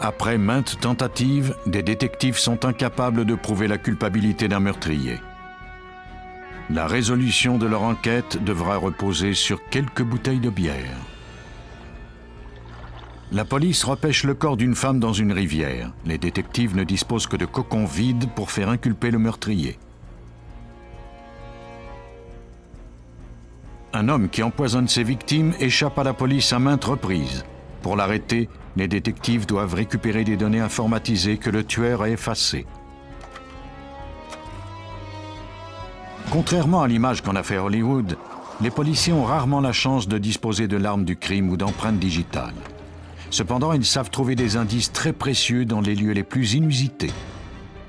Après maintes tentatives, des détectives sont incapables de prouver la culpabilité d'un meurtrier. La résolution de leur enquête devra reposer sur quelques bouteilles de bière. La police repêche le corps d'une femme dans une rivière. Les détectives ne disposent que de cocons vides pour faire inculper le meurtrier. Un homme qui empoisonne ses victimes échappe à la police à maintes reprises. Pour l'arrêter, les détectives doivent récupérer des données informatisées que le tueur a effacées. Contrairement à l'image qu'en a fait Hollywood, les policiers ont rarement la chance de disposer de l'arme du crime ou d'empreintes digitales. Cependant, ils savent trouver des indices très précieux dans les lieux les plus inusités.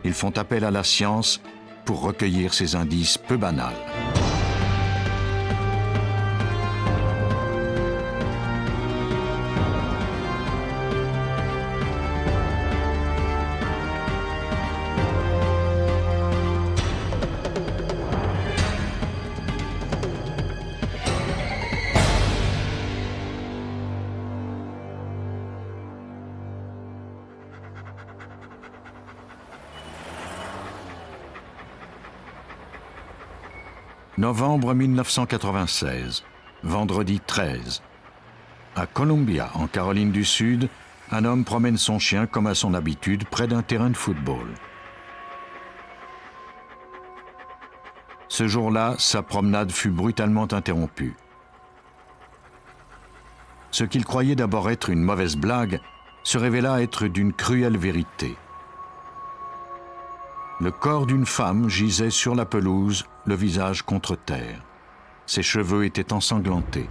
Ils font appel à la science pour recueillir ces indices peu banals. Novembre 1996, vendredi 13. À Columbia, en Caroline du Sud, un homme promène son chien comme à son habitude près d'un terrain de football. Ce jour-là, sa promenade fut brutalement interrompue. Ce qu'il croyait d'abord être une mauvaise blague se révéla être d'une cruelle vérité. Le corps d'une femme gisait sur la pelouse, le visage contre terre. Ses cheveux étaient ensanglantés.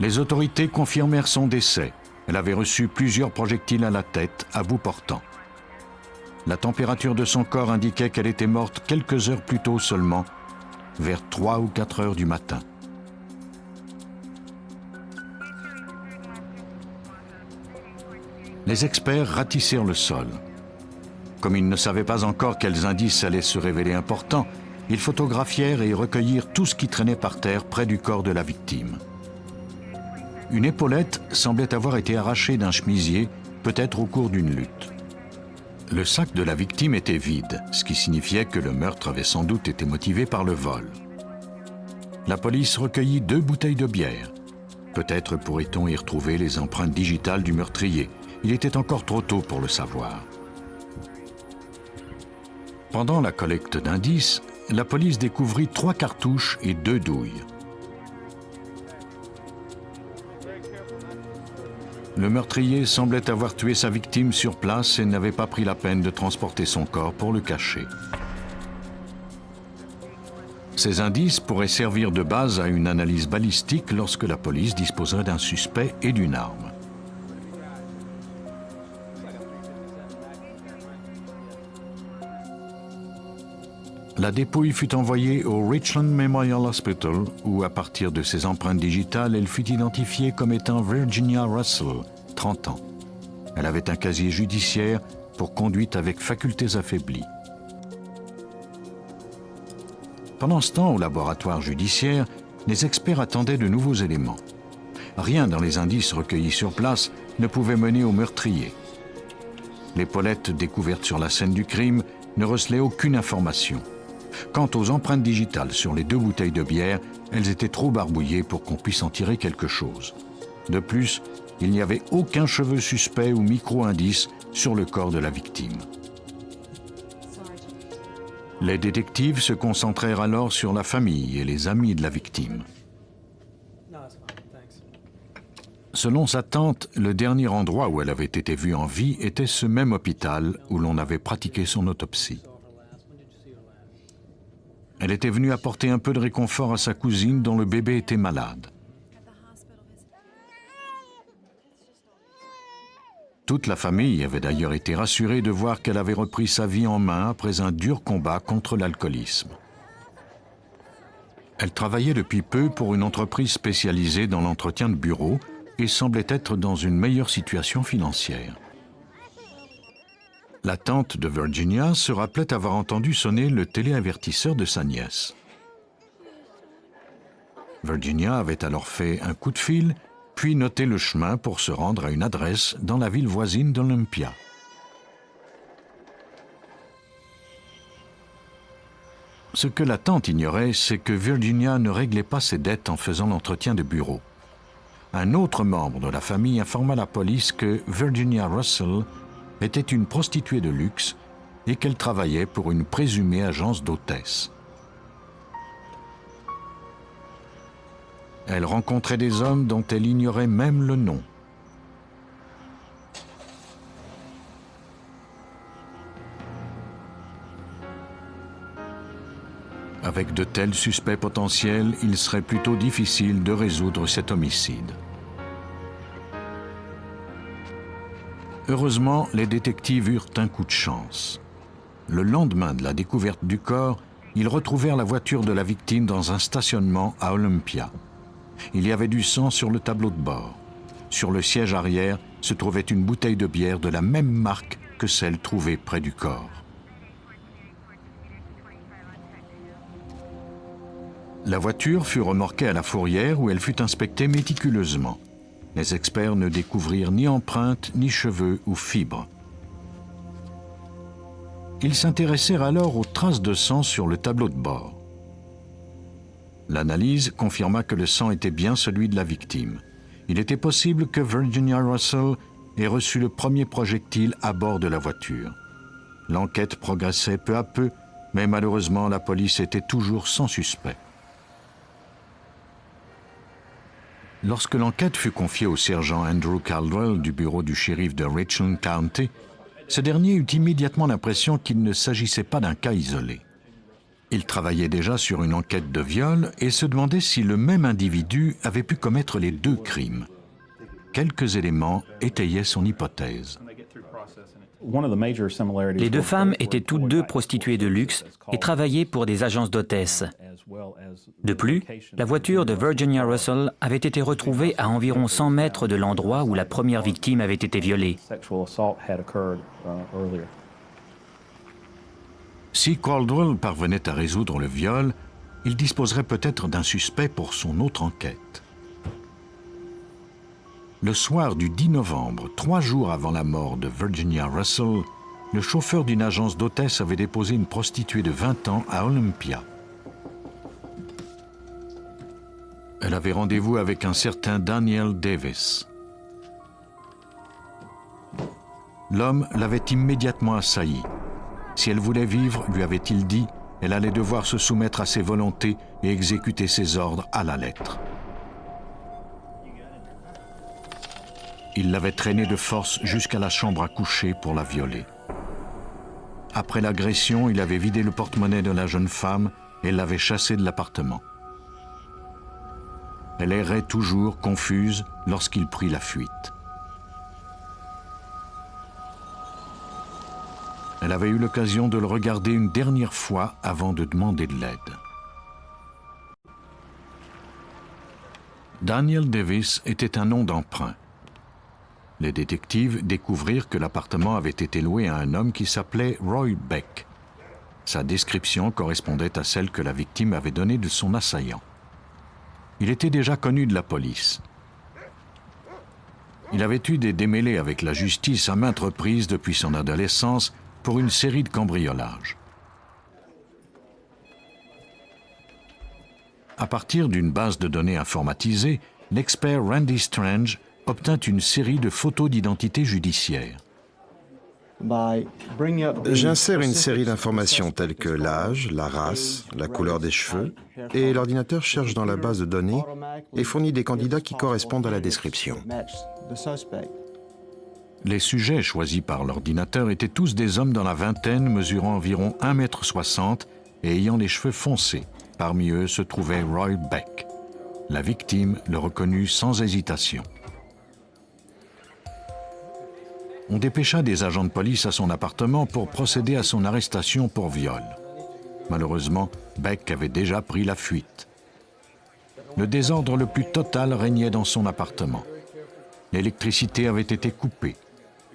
Les autorités confirmèrent son décès. Elle avait reçu plusieurs projectiles à la tête, à bout portant. La température de son corps indiquait qu'elle était morte quelques heures plus tôt seulement, vers 3 ou 4 heures du matin. Les experts ratissèrent le sol. Comme ils ne savaient pas encore quels indices allaient se révéler importants, ils photographièrent et recueillirent tout ce qui traînait par terre près du corps de la victime. Une épaulette semblait avoir été arrachée d'un chemisier, peut-être au cours d'une lutte. Le sac de la victime était vide, ce qui signifiait que le meurtre avait sans doute été motivé par le vol. La police recueillit 2 bouteilles de bière. Peut-être pourrait-on y retrouver les empreintes digitales du meurtrier. Il était encore trop tôt pour le savoir. Pendant la collecte d'indices, la police découvrit 3 cartouches et 2 douilles. Le meurtrier semblait avoir tué sa victime sur place et n'avait pas pris la peine de transporter son corps pour le cacher. Ces indices pourraient servir de base à une analyse balistique lorsque la police disposerait d'un suspect et d'une arme. La dépouille fut envoyée au Richland Memorial Hospital où, à partir de ses empreintes digitales, elle fut identifiée comme étant Virginia Russell, 30 ans. Elle avait un casier judiciaire pour conduite avec facultés affaiblies. Pendant ce temps, au laboratoire judiciaire, les experts attendaient de nouveaux éléments. Rien dans les indices recueillis sur place ne pouvait mener au meurtrier. L'épaulette découverte sur la scène du crime ne recelait aucune information. Quant aux empreintes digitales sur les 2 bouteilles de bière, elles étaient trop barbouillées pour qu'on puisse en tirer quelque chose. De plus, il n'y avait aucun cheveu suspect ou micro-indice sur le corps de la victime. Les détectives se concentrèrent alors sur la famille et les amis de la victime. Selon sa tante, le dernier endroit où elle avait été vue en vie était ce même hôpital où l'on avait pratiqué son autopsie. Elle était venue apporter un peu de réconfort à sa cousine dont le bébé était malade. Toute la famille avait d'ailleurs été rassurée de voir qu'elle avait repris sa vie en main après un dur combat contre l'alcoolisme. Elle travaillait depuis peu pour une entreprise spécialisée dans l'entretien de bureaux et semblait être dans une meilleure situation financière. La tante de Virginia se rappelait avoir entendu sonner le téléavertisseur de sa nièce. Virginia avait alors fait un coup de fil puis noter le chemin pour se rendre à une adresse dans la ville voisine d'Olympia. Ce que la tante ignorait, c'est que Virginia ne réglait pas ses dettes en faisant l'entretien de bureau. Un autre membre de la famille informa la police que Virginia Russell était une prostituée de luxe et qu'elle travaillait pour une présumée agence d'hôtesse. Elle rencontrait des hommes dont elle ignorait même le nom. Avec de tels suspects potentiels, il serait plutôt difficile de résoudre cet homicide. Heureusement, les détectives eurent un coup de chance. Le lendemain de la découverte du corps, ils retrouvèrent la voiture de la victime dans un stationnement à Olympia. Il y avait du sang sur le tableau de bord. Sur le siège arrière se trouvait une bouteille de bière de la même marque que celle trouvée près du corps. La voiture fut remorquée à la fourrière où elle fut inspectée méticuleusement. Les experts ne découvrirent ni empreintes, ni cheveux ou fibres. Ils s'intéressèrent alors aux traces de sang sur le tableau de bord. L'analyse confirma que le sang était bien celui de la victime. Il était possible que Virginia Russell ait reçu le premier projectile à bord de la voiture. L'enquête progressait peu à peu, mais malheureusement la police était toujours sans suspect. Lorsque l'enquête fut confiée au sergent Andrew Caldwell du bureau du shérif de Richland County, ce dernier eut immédiatement l'impression qu'il ne s'agissait pas d'un cas isolé. Il travaillait déjà sur une enquête de viol et se demandait si le même individu avait pu commettre les deux crimes. Quelques éléments étayaient son hypothèse. Les deux femmes étaient toutes deux prostituées de luxe et travaillaient pour des agences d'hôtesses. De plus, la voiture de Virginia Russell avait été retrouvée à environ 100 mètres de l'endroit où la première victime avait été violée. Si Caldwell parvenait à résoudre le viol, il disposerait peut-être d'un suspect pour son autre enquête. Le soir du 10 novembre, 3 jours avant la mort de Virginia Russell, le chauffeur d'une agence d'hôtesse avait déposé une prostituée de 20 ans à Olympia. Elle avait rendez-vous avec un certain Daniel Davis. L'homme l'avait immédiatement assailli. Si elle voulait vivre, lui avait-il dit, elle allait devoir se soumettre à ses volontés et exécuter ses ordres à la lettre. Il l'avait traînée de force jusqu'à la chambre à coucher pour la violer. Après l'agression, il avait vidé le porte-monnaie de la jeune femme et l'avait chassée de l'appartement. Elle errait toujours confuse lorsqu'il prit la fuite. Elle avait eu l'occasion de le regarder une dernière fois avant de demander de l'aide. Daniel Davis était un nom d'emprunt. Les détectives découvrirent que l'appartement avait été loué à un homme qui s'appelait Roy Beck. Sa description correspondait à celle que la victime avait donnée de son assaillant. Il était déjà connu de la police. Il avait eu des démêlés avec la justice à maintes reprises depuis son adolescence pour une série de cambriolages. À partir d'une base de données informatisée, l'expert Randy Strange obtint une série de photos d'identité judiciaire. J'insère une série d'informations telles que l'âge, la race, la couleur des cheveux, et l'ordinateur cherche dans la base de données et fournit des candidats qui correspondent à la description. Les sujets choisis par l'ordinateur étaient tous des hommes dans la vingtaine, mesurant environ 1,60 m et ayant les cheveux foncés. Parmi eux se trouvait Roy Beck. La victime le reconnut sans hésitation. On dépêcha des agents de police à son appartement pour procéder à son arrestation pour viol. Malheureusement, Beck avait déjà pris la fuite. Le désordre le plus total régnait dans son appartement. L'électricité avait été coupée.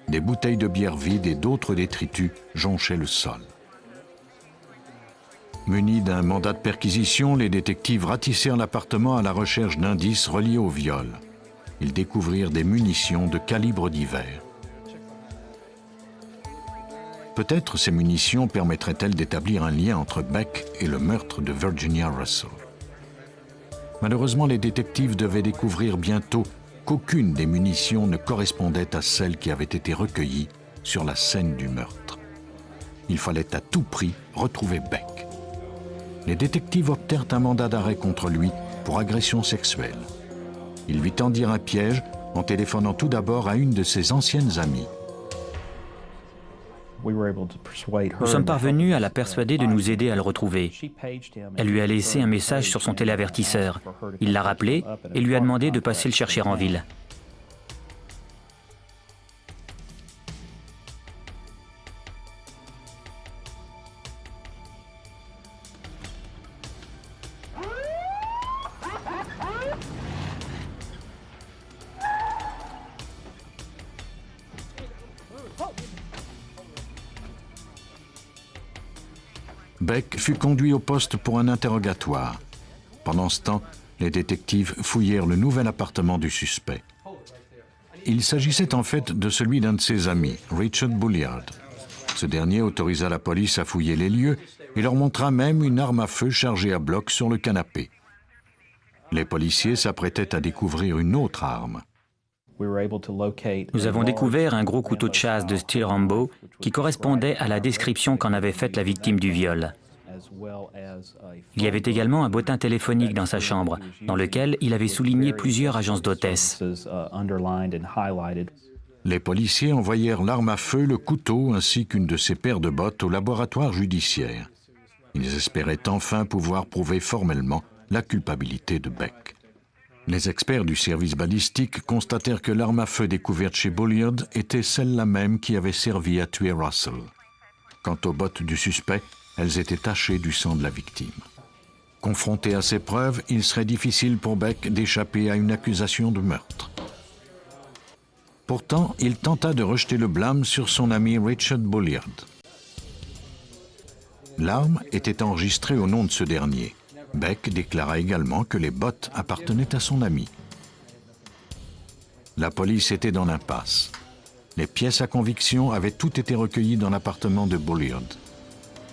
Des bouteilles de bière vides et d'autres détritus jonchaient le sol. Munis d'un mandat de perquisition, les détectives ratissèrent l'appartement à la recherche d'indices reliés au viol. ils découvrirent des munitions de calibres divers. Peut-être ces munitions permettraient-elles d'établir un lien entre Beck et le meurtre de Virginia Russell. Malheureusement, les détectives devaient découvrir bientôt qu'aucune des munitions ne correspondait à celle qui avait été recueillie sur la scène du meurtre. Il fallait à tout prix retrouver Beck. Les détectives obtinrent un mandat d'arrêt contre lui pour agression sexuelle. Ils lui tendirent un piège en téléphonant tout d'abord à une de ses anciennes amies. Nous sommes parvenus à la persuader de nous aider à le retrouver. Elle lui a laissé un message sur son téléavertisseur. Il l'a rappelé et lui a demandé de passer le chercher en ville. Beck fut conduit au poste pour un interrogatoire. Pendant ce temps, les détectives fouillèrent le nouvel appartement du suspect. Il s'agissait en fait de celui d'un de ses amis, Richard Bulliard. Ce dernier autorisa la police à fouiller les lieux et leur montra même une arme à feu chargée à bloc sur le canapé. Les policiers s'apprêtaient à découvrir une autre arme. Nous avons découvert un gros couteau de chasse de style Rambo qui correspondait à la description qu'en avait faite la victime du viol. Il y avait également un bottin téléphonique dans sa chambre, dans lequel il avait souligné plusieurs agences d'hôtesse. Les policiers envoyèrent l'arme à feu, le couteau ainsi qu'une de ses paires de bottes au laboratoire judiciaire. Ils espéraient enfin pouvoir prouver formellement la culpabilité de Beck. Les experts du service balistique constatèrent que l'arme à feu découverte chez Bulliard était celle-là même qui avait servi à tuer Russell. Quant aux bottes du suspect, elles étaient tachées du sang de la victime. Confronté à ces preuves, il serait difficile pour Beck d'échapper à une accusation de meurtre. Pourtant, il tenta de rejeter le blâme sur son ami Richard Bulliard. L'arme était enregistrée au nom de ce dernier. Beck déclara également que les bottes appartenaient à son ami. La police était dans l'impasse. Les pièces à conviction avaient toutes été recueillies dans l'appartement de Bulliard.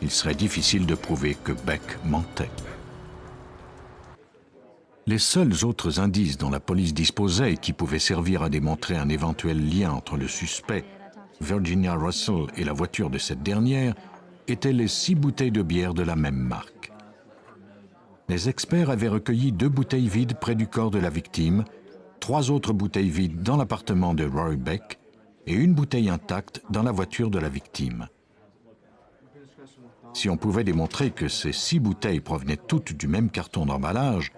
Il serait difficile de prouver que Beck mentait. Les seuls autres indices dont la police disposait et qui pouvaient servir à démontrer un éventuel lien entre le suspect, Virginia Russell, et la voiture de cette dernière étaient les 6 bouteilles de bière de la même marque. Les experts avaient recueilli 2 bouteilles vides près du corps de la victime, 3 autres bouteilles vides dans l'appartement de Roy Beck et une bouteille intacte dans la voiture de la victime. Si on pouvait démontrer que ces 6 bouteilles provenaient toutes du même carton d'emballage,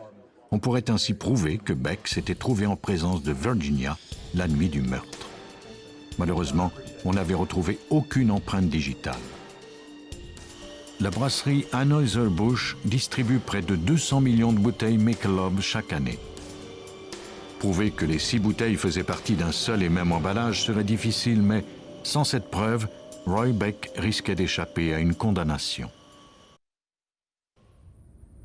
on pourrait ainsi prouver que Beck s'était trouvé en présence de Virginia la nuit du meurtre. Malheureusement, on n'avait retrouvé aucune empreinte digitale. La brasserie Anheuser-Busch distribue près de 200 millions de bouteilles Michelob chaque année. Prouver que les 6 bouteilles faisaient partie d'un seul et même emballage serait difficile, mais sans cette preuve, Roy Beck risquait d'échapper à une condamnation.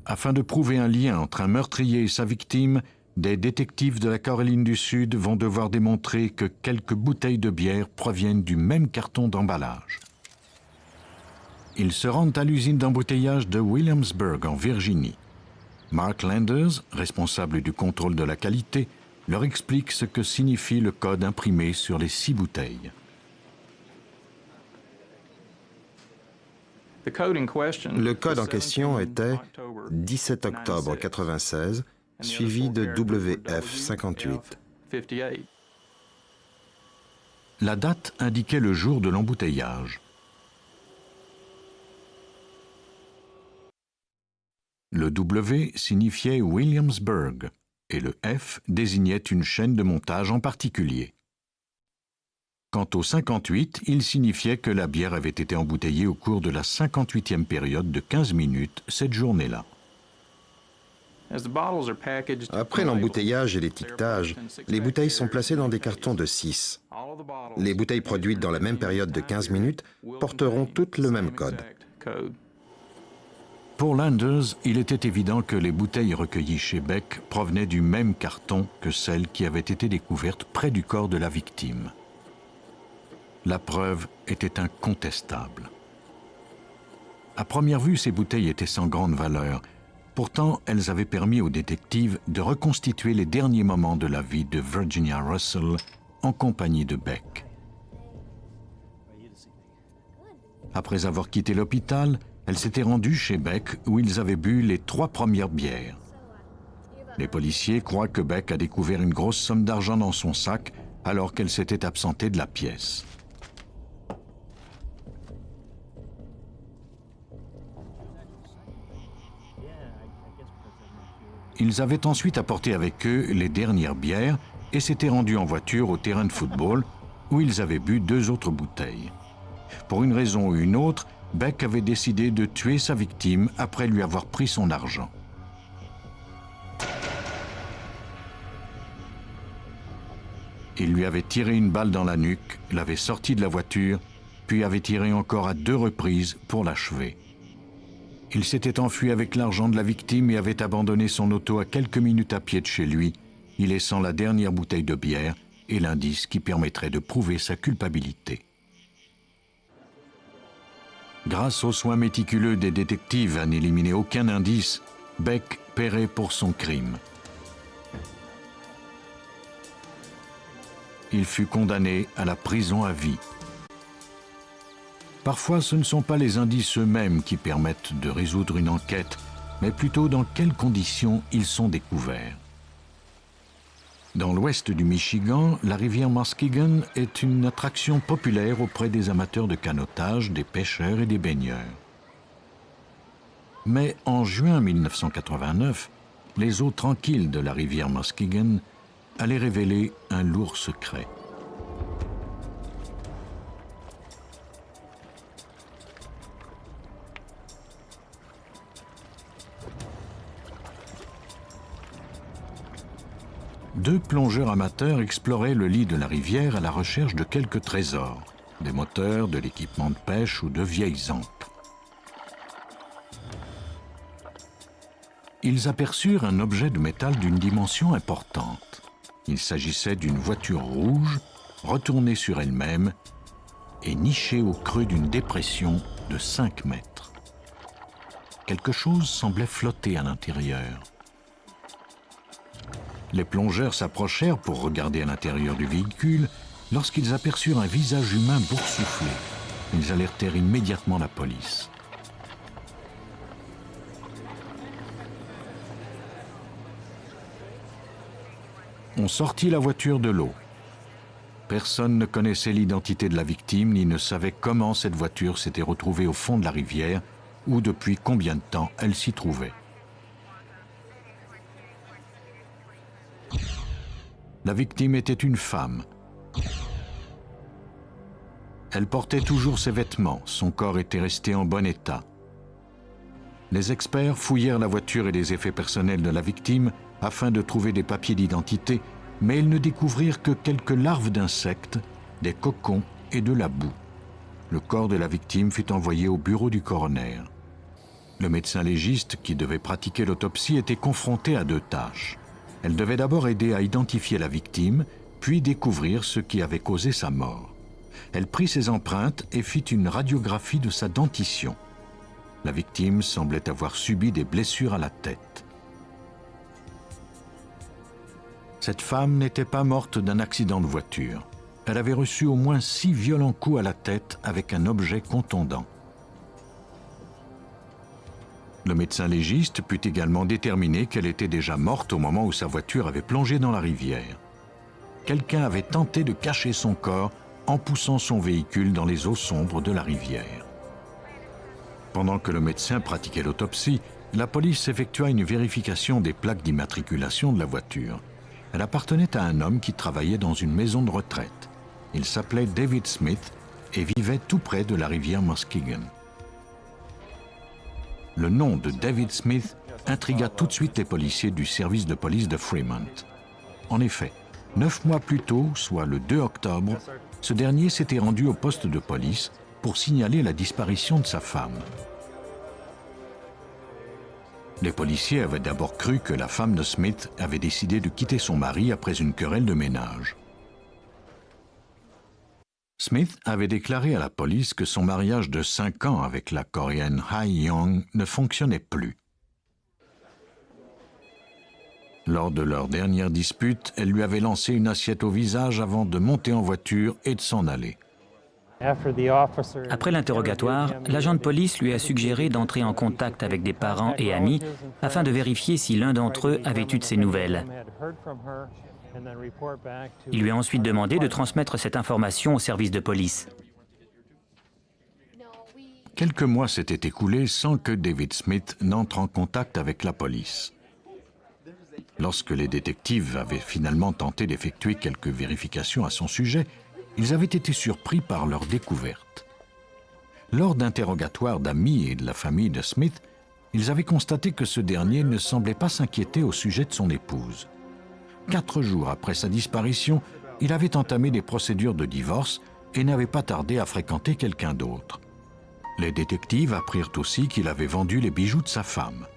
Afin de prouver un lien entre un meurtrier et sa victime, des détectives de la Caroline du Sud vont devoir démontrer que quelques bouteilles de bière proviennent du même carton d'emballage. Ils se rendent à l'usine d'embouteillage de Williamsburg, en Virginie. Mark Landers, responsable du contrôle de la qualité, leur explique ce que signifie le code imprimé sur les 6 bouteilles. Le code en question était 17 octobre 96, suivi de WF58. La date indiquait le jour de l'embouteillage. Le W signifiait Williamsburg et le F désignait une chaîne de montage en particulier. Quant au 58, il signifiait que la bière avait été embouteillée au cours de la 58e période de 15 minutes cette journée-là. Après l'embouteillage et l'étiquetage, les bouteilles sont placées dans des cartons de 6. Les bouteilles produites dans la même période de 15 minutes porteront toutes le même code. Pour Landers, il était évident que les bouteilles recueillies chez Beck provenaient du même carton que celles qui avaient été découvertes près du corps de la victime. La preuve était incontestable. À première vue, ces bouteilles étaient sans grande valeur. Pourtant, elles avaient permis aux détectives de reconstituer les derniers moments de la vie de Virginia Russell en compagnie de Beck. Après avoir quitté l'hôpital, elle s'était rendue chez Beck où ils avaient bu les 3 premières bières. Les policiers croient que Beck a découvert une grosse somme d'argent dans son sac alors qu'elle s'était absentée de la pièce. Ils avaient ensuite apporté avec eux les dernières bières et s'étaient rendus en voiture au terrain de football où ils avaient bu 2 autres bouteilles. Pour une raison ou une autre, Beck avait décidé de tuer sa victime après lui avoir pris son argent. Il lui avait tiré une balle dans la nuque, l'avait sortie de la voiture, puis avait tiré encore à 2 reprises pour l'achever. Il s'était enfui avec l'argent de la victime et avait abandonné son auto à quelques minutes à pied de chez lui, y laissant la dernière bouteille de bière et l'indice qui permettrait de prouver sa culpabilité. Grâce aux soins méticuleux des détectives à n'éliminer aucun indice, Beck paierait pour son crime. Il fut condamné à la prison à vie. Parfois, ce ne sont pas les indices eux-mêmes qui permettent de résoudre une enquête, mais plutôt dans quelles conditions ils sont découverts. Dans l'ouest du Michigan, la rivière Muskegon est une attraction populaire auprès des amateurs de canotage, des pêcheurs et des baigneurs. Mais en juin 1989, les eaux tranquilles de la rivière Muskegon allaient révéler un lourd secret. Deux plongeurs amateurs exploraient le lit de la rivière à la recherche de quelques trésors, des moteurs, de l'équipement de pêche ou de vieilles ancres. Ils aperçurent un objet de métal d'une dimension importante. Il s'agissait d'une voiture rouge, retournée sur elle-même et nichée au creux d'une dépression de 5 mètres. Quelque chose semblait flotter à l'intérieur. Les plongeurs s'approchèrent pour regarder à l'intérieur du véhicule lorsqu'ils aperçurent un visage humain boursouflé. Ils alertèrent immédiatement la police. On sortit la voiture de l'eau. Personne ne connaissait l'identité de la victime ni ne savait comment cette voiture s'était retrouvée au fond de la rivière ou depuis combien de temps elle s'y trouvait. La victime était une femme. Elle portait toujours ses vêtements, son corps était resté en bon état. Les experts fouillèrent la voiture et les effets personnels de la victime afin de trouver des papiers d'identité, mais ils ne découvrirent que quelques larves d'insectes, des cocons et de la boue. Le corps de la victime fut envoyé au bureau du coroner. Le médecin légiste qui devait pratiquer l'autopsie était confronté à 2 tâches. Elle devait d'abord aider à identifier la victime, puis découvrir ce qui avait causé sa mort. Elle prit ses empreintes et fit une radiographie de sa dentition. La victime semblait avoir subi des blessures à la tête. Cette femme n'était pas morte d'un accident de voiture. Elle avait reçu au moins 6 violents coups à la tête avec un objet contondant. Le médecin légiste put également déterminer qu'elle était déjà morte au moment où sa voiture avait plongé dans la rivière. Quelqu'un avait tenté de cacher son corps en poussant son véhicule dans les eaux sombres de la rivière. Pendant que le médecin pratiquait l'autopsie, la police effectua une vérification des plaques d'immatriculation de la voiture. Elle appartenait à un homme qui travaillait dans une maison de retraite. Il s'appelait David Smith et vivait tout près de la rivière Muskegon. Le nom de David Smith intrigua tout de suite les policiers du service de police de Fremont. En effet, 9 mois plus tôt, soit le 2 octobre, ce dernier s'était rendu au poste de police pour signaler la disparition de sa femme. Les policiers avaient d'abord cru que la femme de Smith avait décidé de quitter son mari après une querelle de ménage. Smith avait déclaré à la police que son mariage de 5 ans avec la Coréenne Ha-young ne fonctionnait plus. Lors de leur dernière dispute, elle lui avait lancé une assiette au visage avant de monter en voiture et de s'en aller. Après l'interrogatoire, l'agent de police lui a suggéré d'entrer en contact avec des parents et amis afin de vérifier si l'un d'entre eux avait eu de ses nouvelles. Il lui a ensuite demandé de transmettre cette information au service de police. Quelques mois s'étaient écoulés sans que David Smith n'entre en contact avec la police. Lorsque les détectives avaient finalement tenté d'effectuer quelques vérifications à son sujet, ils avaient été surpris par leur découverte. Lors d'interrogatoires d'amis et de la famille de Smith, ils avaient constaté que ce dernier ne semblait pas s'inquiéter au sujet de son épouse. 4 jours après sa disparition, il avait entamé des procédures de divorce et n'avait pas tardé à fréquenter quelqu'un d'autre. Les détectives apprirent aussi qu'il avait vendu les bijoux de sa femme.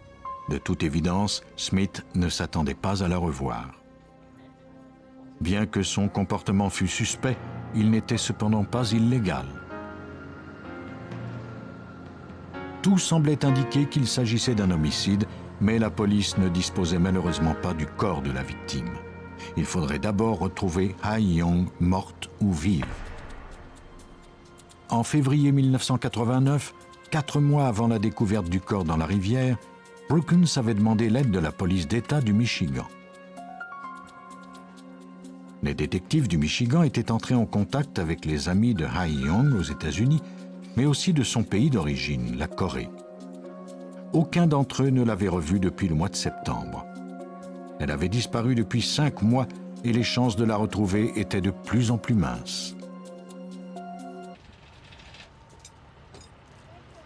De toute évidence, Smith ne s'attendait pas à la revoir. Bien que son comportement fût suspect, il n'était cependant pas illégal. Tout semblait indiquer qu'il s'agissait d'un homicide, mais la police ne disposait malheureusement pas du corps de la victime. Il faudrait d'abord retrouver Ha-young morte ou vive. En février 1989, 4 mois avant la découverte du corps dans la rivière, Brookens avait demandé l'aide de la police d'État du Michigan. Les détectives du Michigan étaient entrés en contact avec les amis de Ha-young aux États-Unis, mais aussi de son pays d'origine, la Corée. Aucun d'entre eux ne l'avait revue depuis le mois de septembre. Elle avait disparu depuis 5 mois et les chances de la retrouver étaient de plus en plus minces.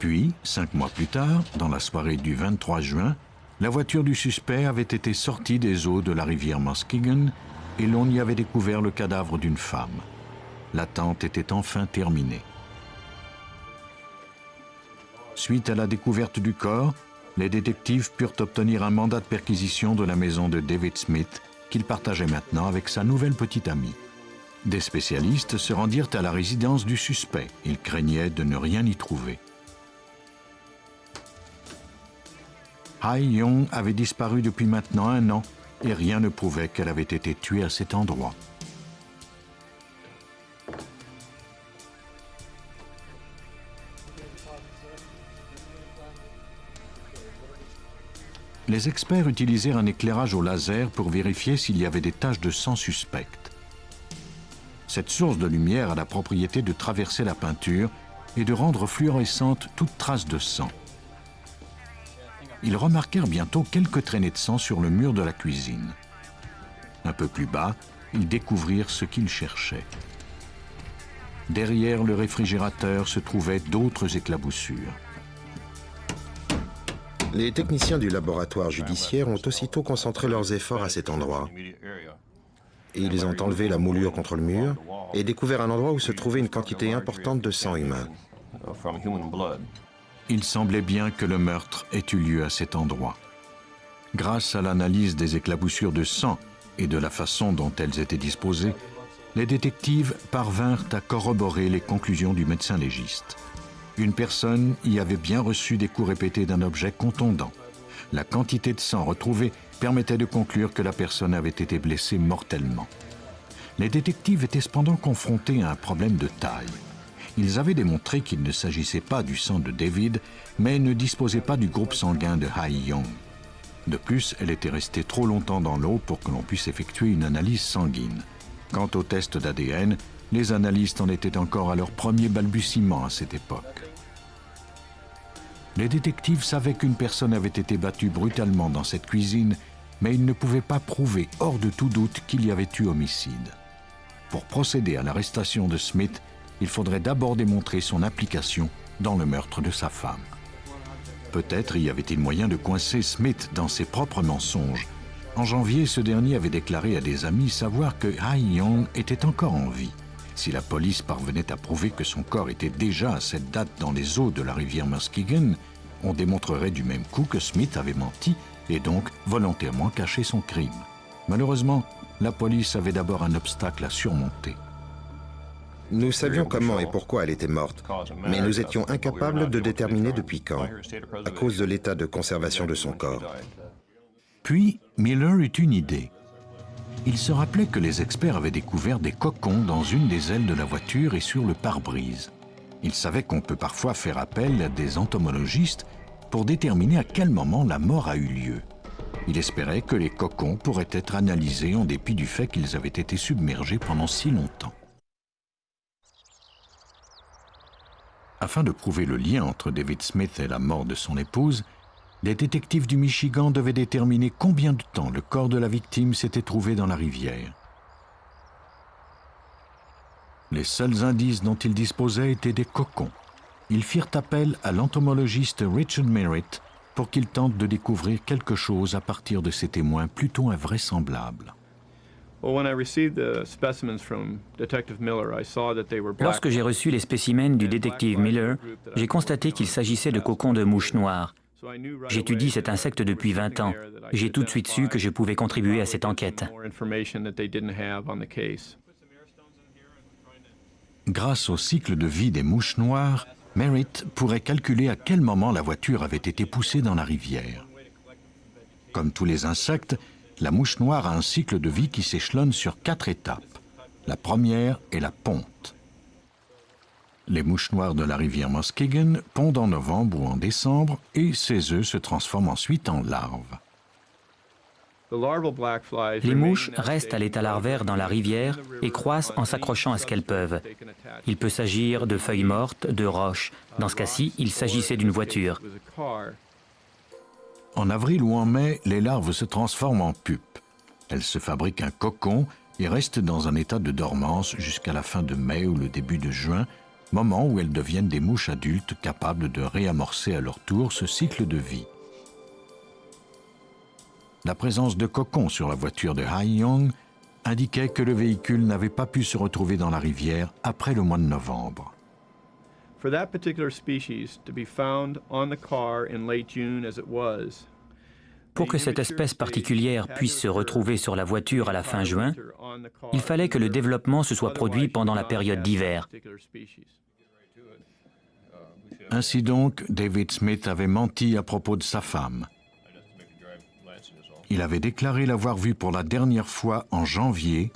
Puis, 5 mois plus tard, dans la soirée du 23 juin, la voiture du suspect avait été sortie des eaux de la rivière Muskegon et l'on y avait découvert le cadavre d'une femme. L'attente était enfin terminée. Suite à la découverte du corps, les détectives purent obtenir un mandat de perquisition de la maison de David Smith qu'il partageait maintenant avec sa nouvelle petite amie. Des spécialistes se rendirent à la résidence du suspect. Ils craignaient de ne rien y trouver. Ha-young avait disparu depuis maintenant 1 an et rien ne prouvait qu'elle avait été tuée à cet endroit. Les experts utilisèrent un éclairage au laser pour vérifier s'il y avait des taches de sang suspectes. Cette source de lumière a la propriété de traverser la peinture et de rendre fluorescente toute trace de sang. Ils remarquèrent bientôt quelques traînées de sang sur le mur de la cuisine. Un peu plus bas, ils découvrirent ce qu'ils cherchaient. Derrière le réfrigérateur se trouvaient d'autres éclaboussures. Les techniciens du laboratoire judiciaire ont aussitôt concentré leurs efforts à cet endroit. Et ils ont enlevé la moulure contre le mur et découvert un endroit où se trouvait une quantité importante de sang humain. Il semblait bien que le meurtre ait eu lieu à cet endroit. Grâce à l'analyse des éclaboussures de sang et de la façon dont elles étaient disposées, les détectives parvinrent à corroborer les conclusions du médecin légiste. Une personne y avait bien reçu des coups répétés d'un objet contondant. La quantité de sang retrouvée permettait de conclure que la personne avait été blessée mortellement. Les détectives étaient cependant confrontés à un problème de taille. Ils avaient démontré qu'il ne s'agissait pas du sang de David, mais ne disposait pas du groupe sanguin de Ha-young. De plus, elle était restée trop longtemps dans l'eau pour que l'on puisse effectuer une analyse sanguine. Quant au test d'ADN, les analystes en étaient encore à leur premier balbutiement à cette époque. Les détectives savaient qu'une personne avait été battue brutalement dans cette cuisine, mais ils ne pouvaient pas prouver hors de tout doute qu'il y avait eu homicide. Pour procéder à l'arrestation de Smith, il faudrait d'abord démontrer son implication dans le meurtre de sa femme. Peut-être y avait-il moyen de coincer Smith dans ses propres mensonges. En janvier, ce dernier avait déclaré à des amis savoir que Ha-young était encore en vie. Si la police parvenait à prouver que son corps était déjà à cette date dans les eaux de la rivière Muskegon, on démontrerait du même coup que Smith avait menti et donc volontairement caché son crime. Malheureusement, la police avait d'abord un obstacle à surmonter. Nous savions comment et pourquoi elle était morte, mais nous étions incapables de déterminer depuis quand, à cause de l'état de conservation de son corps. Puis, Miller eut une idée. Il se rappelait que les experts avaient découvert des cocons dans une des ailes de la voiture et sur le pare-brise. Il savait qu'on peut parfois faire appel à des entomologistes pour déterminer à quel moment la mort a eu lieu. Il espérait que les cocons pourraient être analysés en dépit du fait qu'ils avaient été submergés pendant si longtemps. Afin de prouver le lien entre David Smith et la mort de son épouse, les détectives du Michigan devaient déterminer combien de temps le corps de la victime s'était trouvé dans la rivière. Les seuls indices dont ils disposaient étaient des cocons. Ils firent appel à l'entomologiste Richard Merritt pour qu'il tente de découvrir quelque chose à partir de ces témoins plutôt invraisemblables. Lorsque j'ai reçu les spécimens du détective Miller, j'ai constaté qu'il s'agissait de cocons de mouches noires. J'étudie cet insecte depuis 20 ans. J'ai tout de suite su que je pouvais contribuer à cette enquête. Grâce au cycle de vie des mouches noires, Merritt pourrait calculer à quel moment la voiture avait été poussée dans la rivière. Comme tous les insectes, la mouche noire a un cycle de vie qui s'échelonne sur 4 étapes. La première est la ponte. Les mouches noires de la rivière Muskegon pondent en novembre ou en décembre et ces œufs se transforment ensuite en larves. Les mouches restent à l'état larvaire dans la rivière et croissent en s'accrochant à ce qu'elles peuvent. Il peut s'agir de feuilles mortes, de roches. Dans ce cas-ci, il s'agissait d'une voiture. En avril ou en mai, les larves se transforment en pupe. Elles se fabriquent un cocon et restent dans un état de dormance jusqu'à la fin de mai ou le début de juin, moment où elles deviennent des mouches adultes capables de réamorcer à leur tour ce cycle de vie. La présence de cocons sur la voiture de Hai Yong indiquait que le véhicule n'avait pas pu se retrouver dans la rivière après le mois de novembre. Pour que cette espèce particulière puisse se retrouver sur la voiture à la fin juin, il fallait que le développement se soit produit pendant la période d'hiver. Ainsi donc, David Smith avait menti à propos de sa femme. Il avait déclaré l'avoir vue pour la dernière fois en janvier,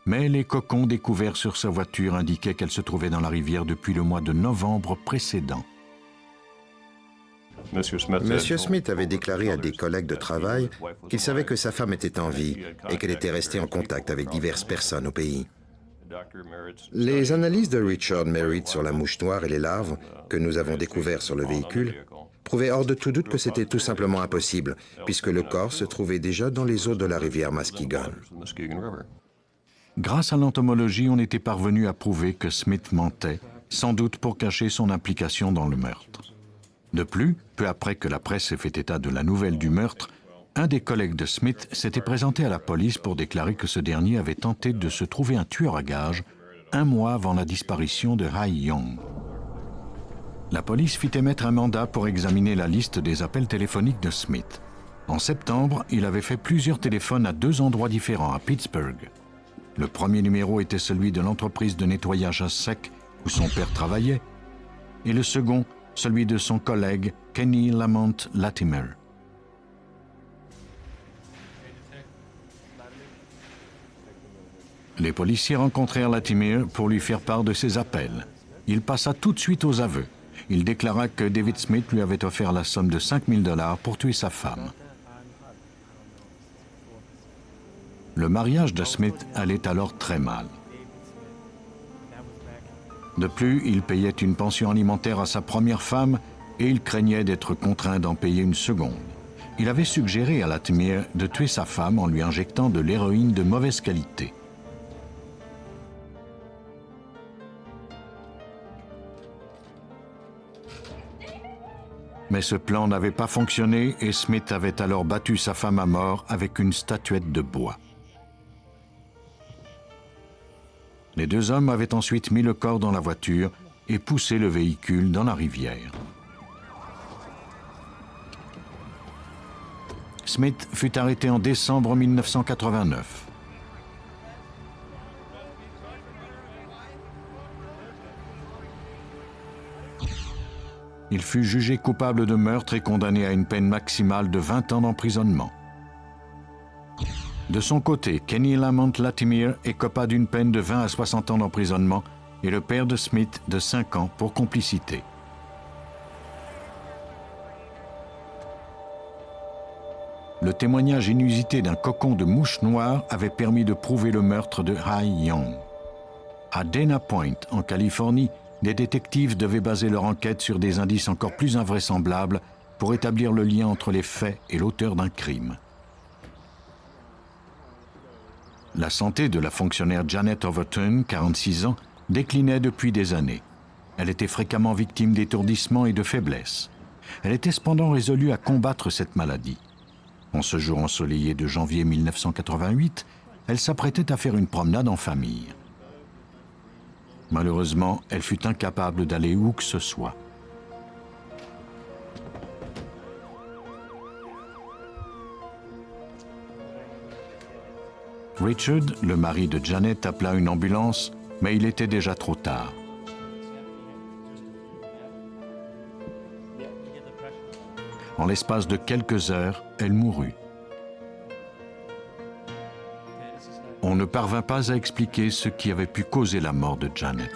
mais les cocons découverts sur sa voiture indiquaient qu'elle se trouvait dans la rivière depuis le mois de novembre précédent. Monsieur Smith avait déclaré à des collègues de travail qu'il savait que sa femme était en vie et qu'elle était restée en contact avec diverses personnes au pays. Les analyses de Richard Merritt sur la mouche noire et les larves que nous avons découvertes sur le véhicule prouvaient hors de tout doute que c'était tout simplement impossible, puisque le corps se trouvait déjà dans les eaux de la rivière Muskegon. Grâce à l'entomologie, on était parvenu à prouver que Smith mentait, sans doute pour cacher son implication dans le meurtre. De plus, peu après que la presse ait fait état de la nouvelle du meurtre, un des collègues de Smith s'était présenté à la police pour déclarer que ce dernier avait tenté de se trouver un tueur à gages 1 mois avant la disparition de Hai Yong. La police fit émettre un mandat pour examiner la liste des appels téléphoniques de Smith. En septembre, il avait fait plusieurs téléphones à 2 endroits différents à Pittsburgh. Le premier numéro était celui de l'entreprise de nettoyage à sec où son père travaillait, et le second, celui de son collègue Kenny Lamont Latimer. Les policiers rencontrèrent Latimer pour lui faire part de ses appels. Il passa tout de suite aux aveux. Il déclara que David Smith lui avait offert la somme de $5 000 pour tuer sa femme. Le mariage de Smith allait alors très mal. De plus, il payait une pension alimentaire à sa première femme et il craignait d'être contraint d'en payer une seconde. Il avait suggéré à Latimer de tuer sa femme en lui injectant de l'héroïne de mauvaise qualité. Mais ce plan n'avait pas fonctionné et Smith avait alors battu sa femme à mort avec une statuette de bois. Les 2 hommes avaient ensuite mis le corps dans la voiture et poussé le véhicule dans la rivière. Smith fut arrêté en décembre 1989. Il fut jugé coupable de meurtre et condamné à une peine maximale de 20 ans d'emprisonnement. De son côté, Kenny Lamont Latimer écopa d'une peine de 20 à 60 ans d'emprisonnement et le père de Smith de 5 ans pour complicité. Le témoignage inusité d'un cocon de mouche noire avait permis de prouver le meurtre de Hai Young. À Dana Point, en Californie, des détectives devaient baser leur enquête sur des indices encore plus invraisemblables pour établir le lien entre les faits et l'auteur d'un crime. La santé de la fonctionnaire Janet Overton, 46 ans, déclinait depuis des années. Elle était fréquemment victime d'étourdissement et de faiblesse. Elle était cependant résolue à combattre cette maladie. En ce jour ensoleillé de janvier 1988, elle s'apprêtait à faire une promenade en famille. Malheureusement, elle fut incapable d'aller où que ce soit. Richard, le mari de Janet, appela une ambulance, mais il était déjà trop tard. En l'espace de quelques heures, elle mourut. On ne parvint pas à expliquer ce qui avait pu causer la mort de Janet.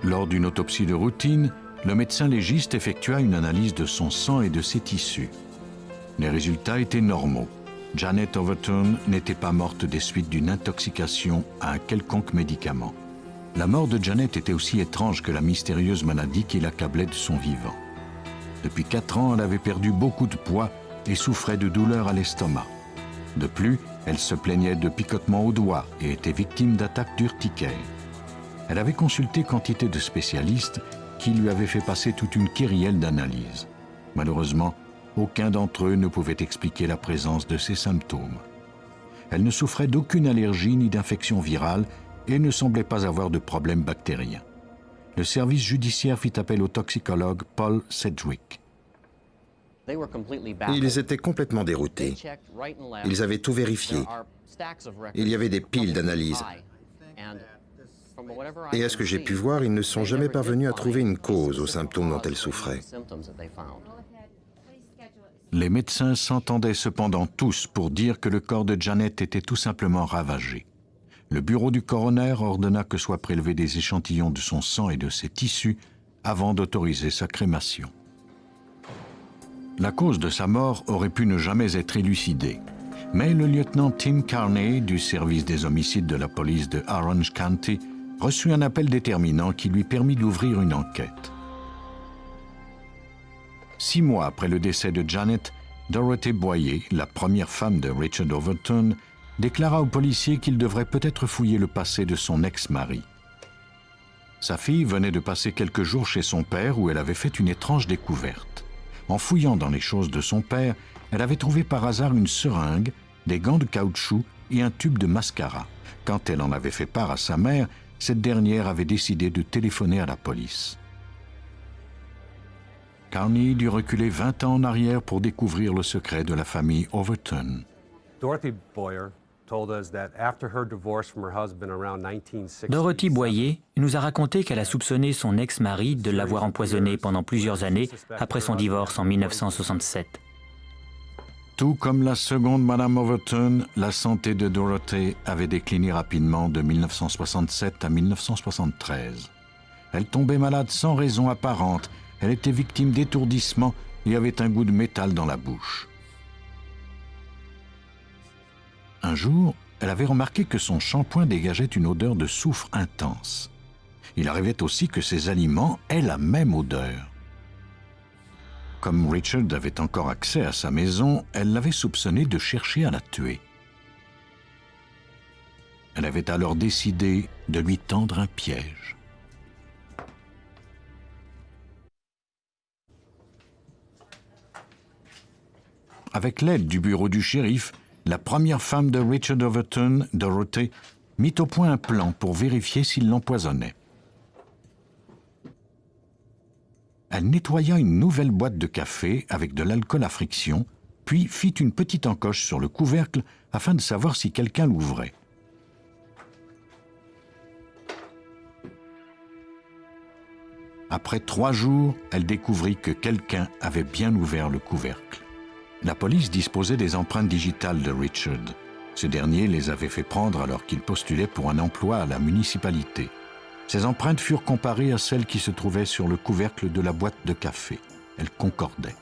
Lors d'une autopsie de routine, le médecin légiste effectua une analyse de son sang et de ses tissus. Les résultats étaient normaux. Janet Overton n'était pas morte des suites d'une intoxication à un quelconque médicament. La mort de Janet était aussi étrange que la mystérieuse maladie qui l'accablait de son vivant. Depuis 4 ans, elle avait perdu beaucoup de poids et souffrait de douleurs à l'estomac. De plus, elle se plaignait de picotements aux doigts et était victime d'attaques d'urticaire. Elle avait consulté quantité de spécialistes qui lui avaient fait passer toute une kyrielle d'analyses. Malheureusement, aucun d'entre eux ne pouvait expliquer la présence de ces symptômes. Elle ne souffrait d'aucune allergie ni d'infection virale et ne semblait pas avoir de problème bactérien. Le service judiciaire fit appel au toxicologue Paul Sedgwick. Ils étaient complètement déroutés. Ils avaient tout vérifié. Il y avait des piles d'analyses. Et à ce que j'ai pu voir, ils ne sont jamais parvenus à trouver une cause aux symptômes dont elle souffrait. Les médecins s'entendaient cependant tous pour dire que le corps de Janet était tout simplement ravagé. Le bureau du coroner ordonna que soient prélevés des échantillons de son sang et de ses tissus avant d'autoriser sa crémation. La cause de sa mort aurait pu ne jamais être élucidée, mais le lieutenant Tim Carney du service des homicides de la police de Orange County reçut un appel déterminant qui lui permit d'ouvrir une enquête. 6 mois après le décès de Janet, Dorothy Boyer, la première femme de Richard Overton, déclara aux policiers qu'il devrait peut-être fouiller le passé de son ex-mari. Sa fille venait de passer quelques jours chez son père où elle avait fait une étrange découverte. En fouillant dans les choses de son père, elle avait trouvé par hasard une seringue, des gants de caoutchouc et un tube de mascara. Quand elle en avait fait part à sa mère, cette dernière avait décidé de téléphoner à la police. Carney dut reculer 20 ans en arrière pour découvrir le secret de la famille Overton. Dorothy Boyer nous a raconté qu'elle a soupçonné son ex-mari de l'avoir empoisonné pendant plusieurs années après son divorce en 1967. Tout comme la seconde Madame Overton, la santé de Dorothy avait décliné rapidement de 1967 à 1973. Elle tombait malade sans raison apparente, elle était victime d'étourdissement et avait un goût de métal dans la bouche. Un jour, elle avait remarqué que son shampoing dégageait une odeur de soufre intense. Il arrivait aussi que ses aliments aient la même odeur. Comme Richard avait encore accès à sa maison, elle l'avait soupçonné de chercher à la tuer. Elle avait alors décidé de lui tendre un piège. Avec l'aide du bureau du shérif, la première femme de Richard Overton, Dorothy, mit au point un plan pour vérifier s'il l'empoisonnait. Elle nettoya une nouvelle boîte de café avec de l'alcool à friction, puis fit une petite encoche sur le couvercle afin de savoir si quelqu'un l'ouvrait. Après 3 jours, elle découvrit que quelqu'un avait bien ouvert le couvercle. La police disposait des empreintes digitales de Richard. Ce dernier les avait fait prendre alors qu'il postulait pour un emploi à la municipalité. Ces empreintes furent comparées à celles qui se trouvaient sur le couvercle de la boîte de café. Elles concordaient.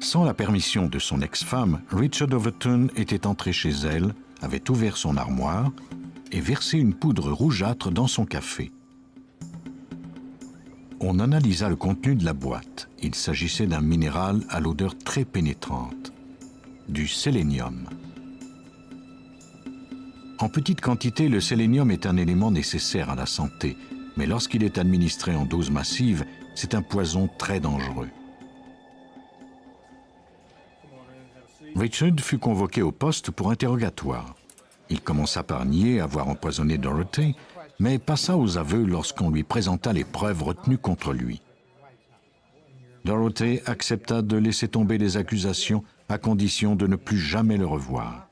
Sans la permission de son ex-femme, Richard Overton était entré chez elle, avait ouvert son armoire et versé une poudre rougeâtre dans son café. On analysa le contenu de la boîte. Il s'agissait d'un minéral à l'odeur très pénétrante, du sélénium. En petite quantité, le sélénium est un élément nécessaire à la santé, mais lorsqu'il est administré en dose massive, c'est un poison très dangereux. Richard fut convoqué au poste pour interrogatoire. Il commença par nier avoir empoisonné Dorothy, mais passa aux aveux lorsqu'on lui présenta les preuves retenues contre lui. Dorothy accepta de laisser tomber les accusations à condition de ne plus jamais le revoir.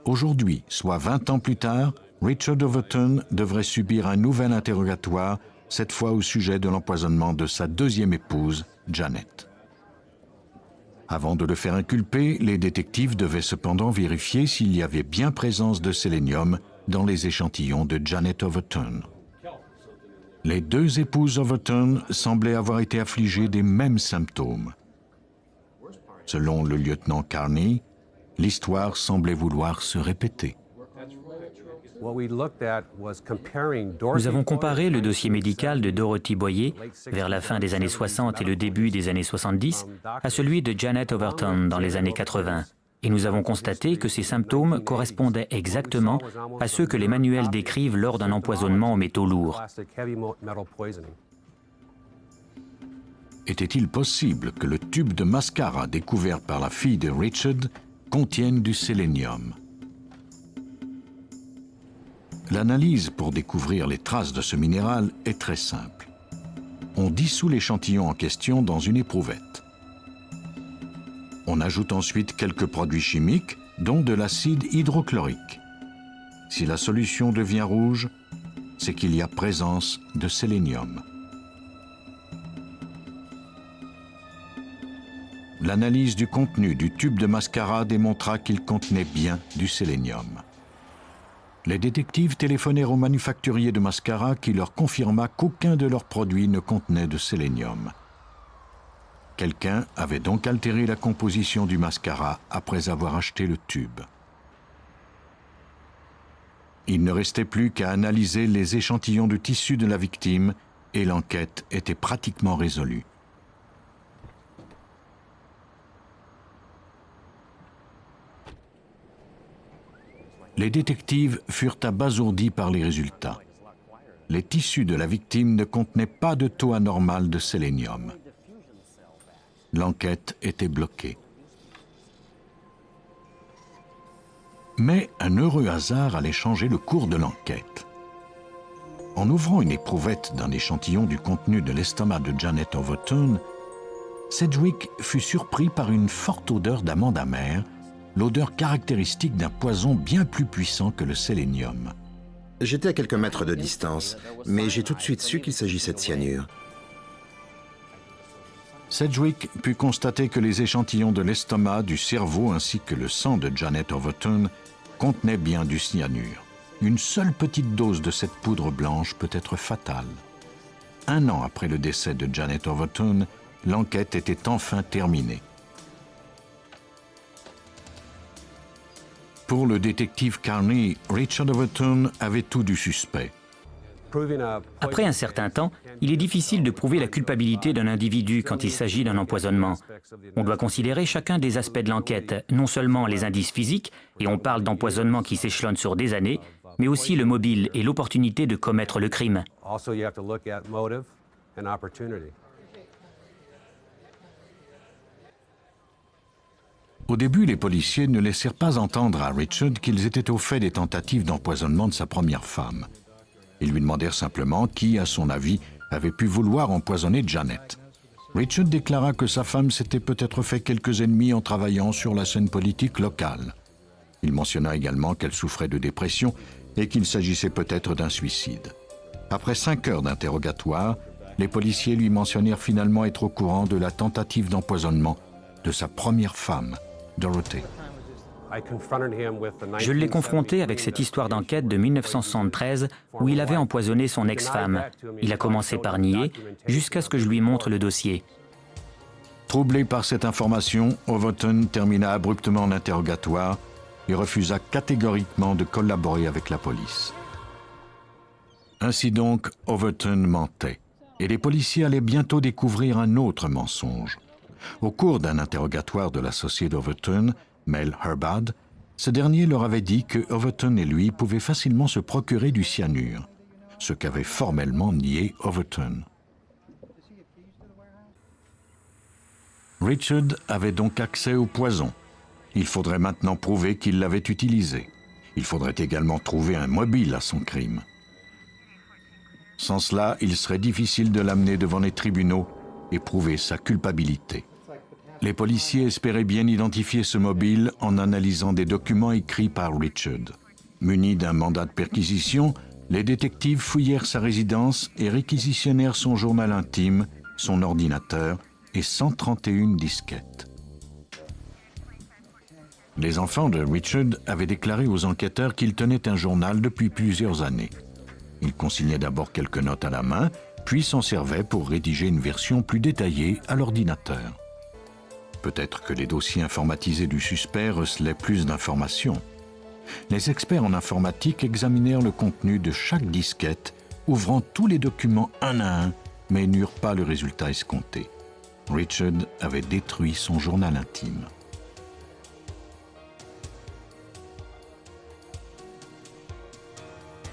Aujourd'hui, soit 20 ans plus tard, Richard Overton devrait subir un nouvel interrogatoire, cette fois au sujet de l'empoisonnement de sa deuxième épouse, Janet. Avant de le faire inculper, les détectives devaient cependant vérifier s'il y avait bien présence de sélénium dans les échantillons de Janet Overton. Les 2 épouses Overton semblaient avoir été affligées des mêmes symptômes. Selon le lieutenant Carney, l'histoire semblait vouloir se répéter. Nous avons comparé le dossier médical de Dorothy Boyer, vers la fin des années 60 et le début des années 70, à celui de Janet Overton dans les années 80. Et nous avons constaté que ces symptômes correspondaient exactement à ceux que les manuels décrivent lors d'un empoisonnement aux métaux lourds. Était-il possible que le tube de mascara découvert par la fille de Richard contienne du sélénium? L'analyse pour découvrir les traces de ce minéral est très simple. On dissout l'échantillon en question dans une éprouvette. On ajoute ensuite quelques produits chimiques, dont de l'acide hydrochlorique. Si la solution devient rouge, c'est qu'il y a présence de sélénium. L'analyse du contenu du tube de mascara démontra qu'il contenait bien du sélénium. Les détectives téléphonèrent au manufacturier de mascara qui leur confirma qu'aucun de leurs produits ne contenait de sélénium. Quelqu'un avait donc altéré la composition du mascara après avoir acheté le tube. Il ne restait plus qu'à analyser les échantillons de tissu de la victime et l'enquête était pratiquement résolue. Les détectives furent abasourdis par les résultats. Les tissus de la victime ne contenaient pas de taux anormal de sélénium. L'enquête était bloquée. Mais un heureux hasard allait changer le cours de l'enquête. En ouvrant une éprouvette d'un échantillon du contenu de l'estomac de Janet Overton, Sedgwick fut surpris par une forte odeur d'amande amère, l'odeur caractéristique d'un poison bien plus puissant que le sélénium. J'étais à quelques mètres de distance, mais j'ai tout de suite su qu'il s'agissait de cyanure. Sedgwick put constater que les échantillons de l'estomac, du cerveau ainsi que le sang de Janet Overton contenaient bien du cyanure. Une seule petite dose de cette poudre blanche peut être fatale. 1 an après le décès de Janet Overton, l'enquête était enfin terminée. Pour le détective Carney, Richard Overton avait tout du suspect. Après un certain temps, il est difficile de prouver la culpabilité d'un individu quand il s'agit d'un empoisonnement. On doit considérer chacun des aspects de l'enquête, non seulement les indices physiques, et on parle d'empoisonnement qui s'échelonne sur des années, mais aussi le mobile et l'opportunité de commettre le crime. Au début, les policiers ne laissèrent pas entendre à Richard qu'ils étaient au fait des tentatives d'empoisonnement de sa première femme. Ils lui demandèrent simplement qui, à son avis, avait pu vouloir empoisonner Janet. Richard déclara que sa femme s'était peut-être fait quelques ennemis en travaillant sur la scène politique locale. Il mentionna également qu'elle souffrait de dépression et qu'il s'agissait peut-être d'un suicide. Après 5 heures d'interrogatoire, les policiers lui mentionnèrent finalement être au courant de la tentative d'empoisonnement de sa première femme, Dorothy. Je l'ai confronté avec cette histoire d'enquête de 1973 où il avait empoisonné son ex-femme. Il a commencé par nier jusqu'à ce que je lui montre le dossier. Troublé par cette information, Overton termina abruptement l'interrogatoire et refusa catégoriquement de collaborer avec la police. Ainsi donc, Overton mentait, et les policiers allaient bientôt découvrir un autre mensonge. Au cours d'un interrogatoire de l'associé d'Overton, Mel Herbad, ce dernier leur avait dit que Overton et lui pouvaient facilement se procurer du cyanure, ce qu'avait formellement nié Overton. Richard avait donc accès au poison. Il faudrait maintenant prouver qu'il l'avait utilisé. Il faudrait également trouver un mobile à son crime. Sans cela, il serait difficile de l'amener devant les tribunaux et prouver sa culpabilité. Les policiers espéraient bien identifier ce mobile en analysant des documents écrits par Richard. Munis d'un mandat de perquisition, les détectives fouillèrent sa résidence et réquisitionnèrent son journal intime, son ordinateur et 131 disquettes. Les enfants de Richard avaient déclaré aux enquêteurs qu'ils tenaient un journal depuis plusieurs années. Ils consignaient d'abord quelques notes à la main, puis s'en servaient pour rédiger une version plus détaillée à l'ordinateur. Peut-être que les dossiers informatisés du suspect recelaient plus d'informations. Les experts en informatique examinèrent le contenu de chaque disquette, ouvrant tous les documents un à un, mais n'eurent pas le résultat escompté. Richard avait détruit son journal intime.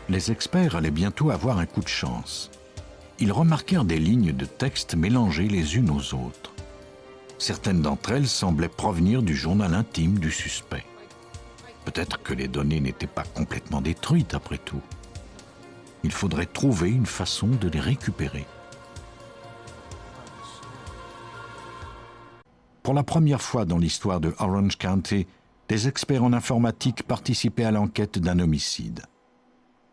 Les experts allaient bientôt avoir un coup de chance. Ils remarquèrent des lignes de texte mélangées les unes aux autres. Certaines d'entre elles semblaient provenir du journal intime du suspect. Peut-être que les données n'étaient pas complètement détruites après tout. Il faudrait trouver une façon de les récupérer. Pour la première fois dans l'histoire de Orange County, des experts en informatique participaient à l'enquête d'un homicide.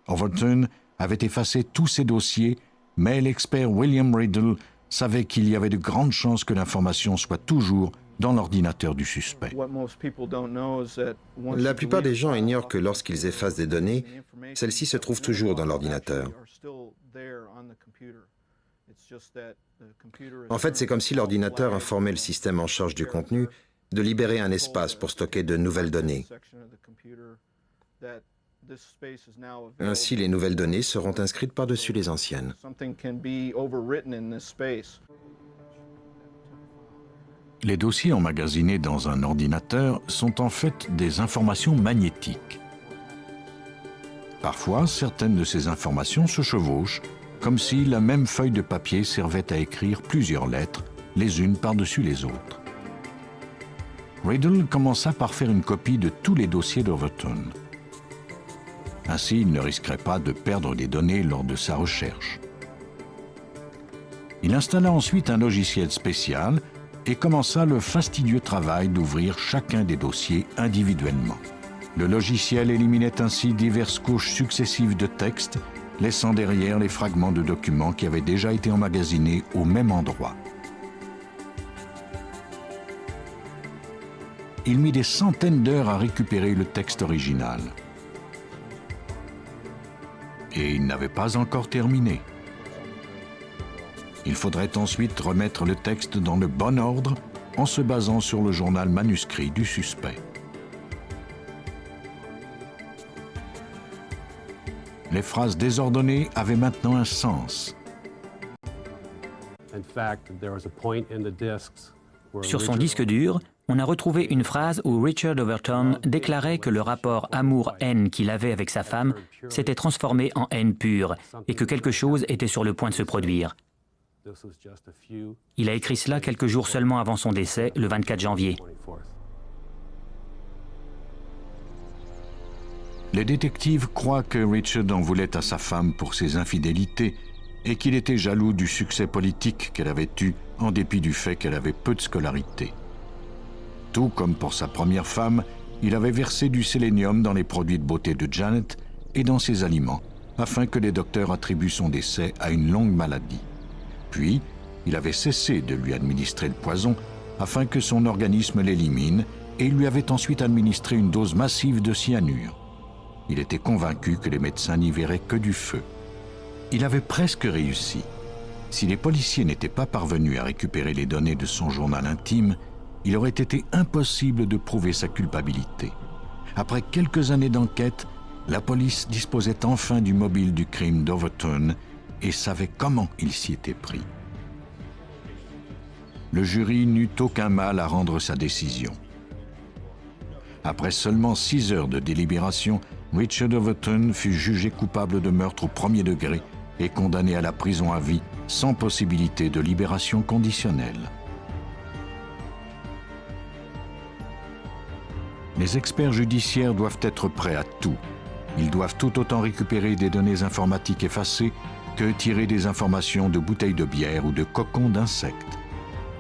Overton avait effacé tous ses dossiers, mais l'expert William Riddle savait qu'il y avait de grandes chances que l'information soit toujours dans l'ordinateur du suspect. La plupart des gens ignorent que lorsqu'ils effacent des données, celles-ci se trouvent toujours dans l'ordinateur. En fait, c'est comme si l'ordinateur informait le système en charge du contenu de libérer un espace pour stocker de nouvelles données. Ainsi, les nouvelles données seront inscrites par-dessus les anciennes. Les dossiers emmagasinés dans un ordinateur sont en fait des informations magnétiques. Parfois, certaines de ces informations se chevauchent, comme si la même feuille de papier servait à écrire plusieurs lettres, les unes par-dessus les autres. Riddle commença par faire une copie de tous les dossiers d'Overton. Ainsi, il ne risquerait pas de perdre des données lors de sa recherche. Il installa ensuite un logiciel spécial et commença le fastidieux travail d'ouvrir chacun des dossiers individuellement. Le logiciel éliminait ainsi diverses couches successives de texte, laissant derrière les fragments de documents qui avaient déjà été emmagasinés au même endroit. Il mit des centaines d'heures à récupérer le texte original. Et il n'avait pas encore terminé. Il faudrait ensuite remettre le texte dans le bon ordre en se basant sur le journal manuscrit du suspect. Les phrases désordonnées avaient maintenant un sens. Sur son disque dur, on a retrouvé une phrase où Richard Overton déclarait que le rapport amour-haine qu'il avait avec sa femme s'était transformé en haine pure et que quelque chose était sur le point de se produire. Il a écrit cela quelques jours seulement avant son décès, le 24 janvier. Les détectives croient que Richard en voulait à sa femme pour ses infidélités, et qu'il était jaloux du succès politique qu'elle avait eu en dépit du fait qu'elle avait peu de scolarité. Tout comme pour sa première femme, il avait versé du sélénium dans les produits de beauté de Janet et dans ses aliments, afin que les docteurs attribuent son décès à une longue maladie. Puis, il avait cessé de lui administrer le poison afin que son organisme l'élimine et il lui avait ensuite administré une dose massive de cyanure. Il était convaincu que les médecins n'y verraient que du feu. Il avait presque réussi. Si les policiers n'étaient pas parvenus à récupérer les données de son journal intime, il aurait été impossible de prouver sa culpabilité. Après quelques années d'enquête, la police disposait enfin du mobile du crime d'Overton et savait comment il s'y était pris. Le jury n'eut aucun mal à rendre sa décision. Après seulement 6 heures de délibération, Richard Overton fut jugé coupable de meurtre au premier degré et condamné à la prison à vie sans possibilité de libération conditionnelle. Les experts judiciaires doivent être prêts à tout. Ils doivent tout autant récupérer des données informatiques effacées que tirer des informations de bouteilles de bière ou de cocons d'insectes.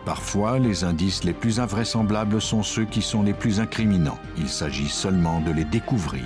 Parfois, les indices les plus invraisemblables sont ceux qui sont les plus incriminants. Il s'agit seulement de les découvrir.